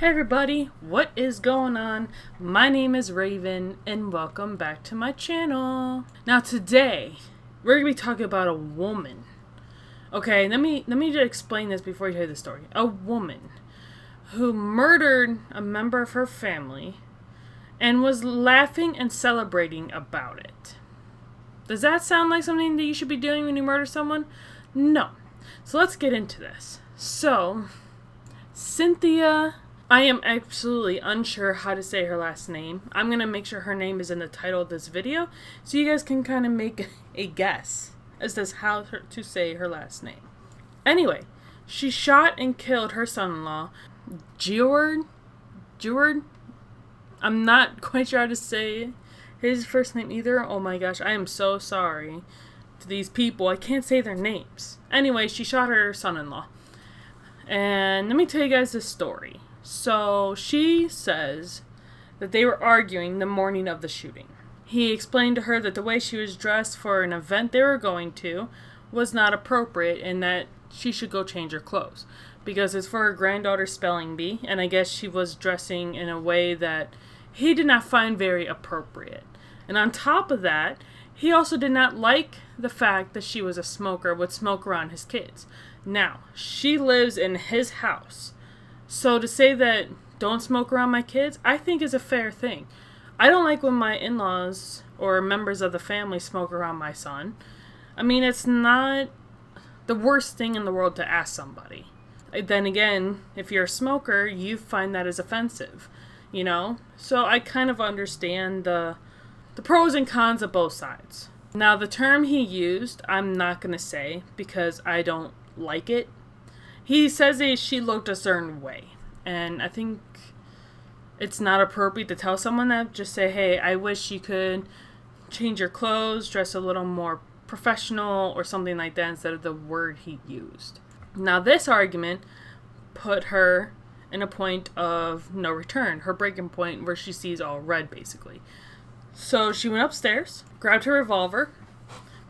Hey everybody, what is going on? My name is Raven and welcome back to my channel. Now today, we're going to be talking about a woman. Okay, let me just explain this before you hear the story. A woman who murdered a member of her family and was laughing and celebrating about it. Does that sound like something that you should be doing when you murder someone? No. So let's get into this. So, Cynthia, I am absolutely unsure how to say her last name. I'm going to make sure her name is in the title of this video so you guys can kind of make a guess as to how to say her last name. Anyway, she shot and killed her son-in-law, Geoward. I'm not quite sure how to say his first name either. Oh my gosh, I am so sorry to these people. I can't say their names. Anyway, she shot her son-in-law. And let me tell you guys this story. So she says that they were arguing the morning of the shooting. He explained to her that the way she was dressed for an event they were going to was not appropriate and that she should go change her clothes because it's for her granddaughter's spelling bee, and I guess she was dressing in a way that he did not find very appropriate. And on top of that, he also did not like the fact that she was a smoker, would smoke around his kids. Now, she lives in his house. So to say that don't smoke around my kids, I think is a fair thing. I don't like when my in-laws or members of the family smoke around my son. I mean, it's not the worst thing in the world to ask somebody. Then again, if you're a smoker, you find that as offensive, you know? So I kind of understand the pros and cons of both sides. Now, the term he used, I'm not going to say because I don't like it. He says that she looked a certain way, and I think it's not appropriate to tell someone that. Just say, hey, I wish you could change your clothes, dress a little more professional or something like that instead of the word he used. Now, this argument put her in a point of no return, her breaking point where she sees all red, basically. So she went upstairs, grabbed her revolver,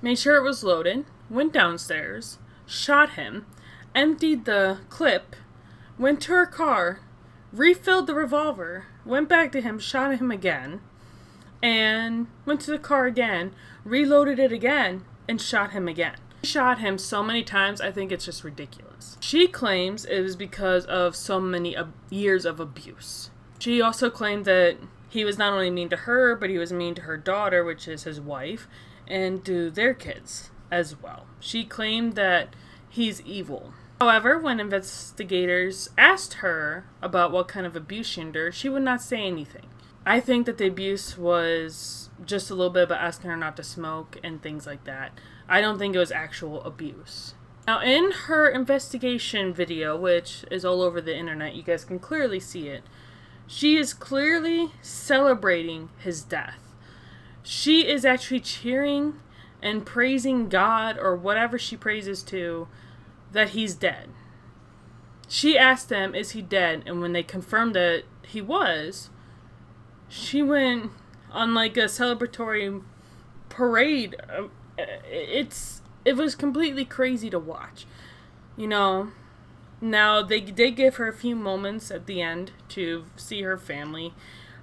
made sure it was loaded, went downstairs, shot him, emptied the clip, went to her car, refilled the revolver, went back to him, shot him again, and went to the car again, reloaded it again, and shot him again. She shot him so many times, I think it's just ridiculous. She claims it was because of so many years of abuse. She also claimed that he was not only mean to her, but he was mean to her daughter, which is his wife, and to their kids as well. She claimed that he's evil. However, when investigators asked her about what kind of abuse she endured, she would not say anything. I think that the abuse was just a little bit about asking her not to smoke and things like that. I don't think it was actual abuse. Now, in her investigation video, which is all over the internet, you guys can clearly see it, she is clearly celebrating his death. She is actually cheering and praising God or whatever she praises to that he's dead. She asked them, is he dead? And when they confirmed that he was, she went on like a celebratory parade. It was completely crazy to watch. You know, now they did give her a few moments at the end to see her family,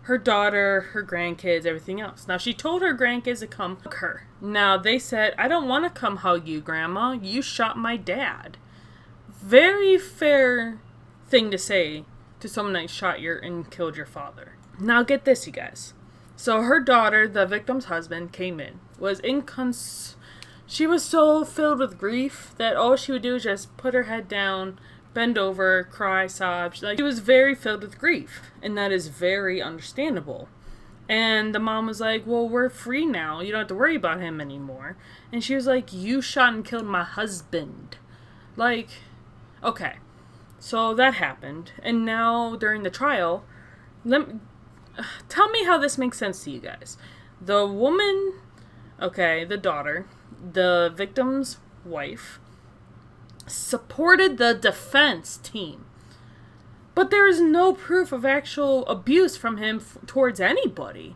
her daughter, her grandkids, everything else. Now, she told her grandkids to come hug her. Now, they said, I don't want to come hug you, Grandma. You shot my dad. Very fair thing to say to someone that shot and killed your father. Now, get this, you guys. So, her daughter, the victim's husband, came in. She was so filled with grief that all she would do is just put her head down, bend over, cry, sob. She was very filled with grief, and that is very understandable. And the mom was like, well, we're free now. You don't have to worry about him anymore. And she was like, you shot and killed my husband. Like, okay. So that happened. And now, during the trial, tell me how this makes sense to you guys. The woman, okay, the daughter, the victim's wife, supported the defense team. But there is no proof of actual abuse from him towards anybody.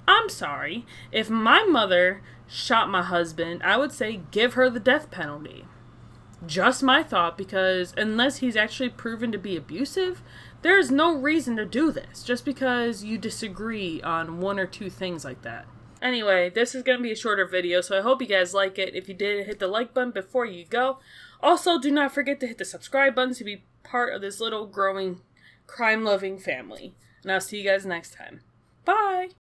I'm sorry. If my mother shot my husband, I would say give her the death penalty. Just my thought, because unless he's actually proven to be abusive, There's no reason to do this just because you disagree on one or two things like that. Anyway, this is going to be a shorter video, so I hope you guys like it. If you did, hit the like button before you go. Also, do not forget to hit the subscribe button to be part of this little growing crime-loving family. And I'll see you guys next time. Bye!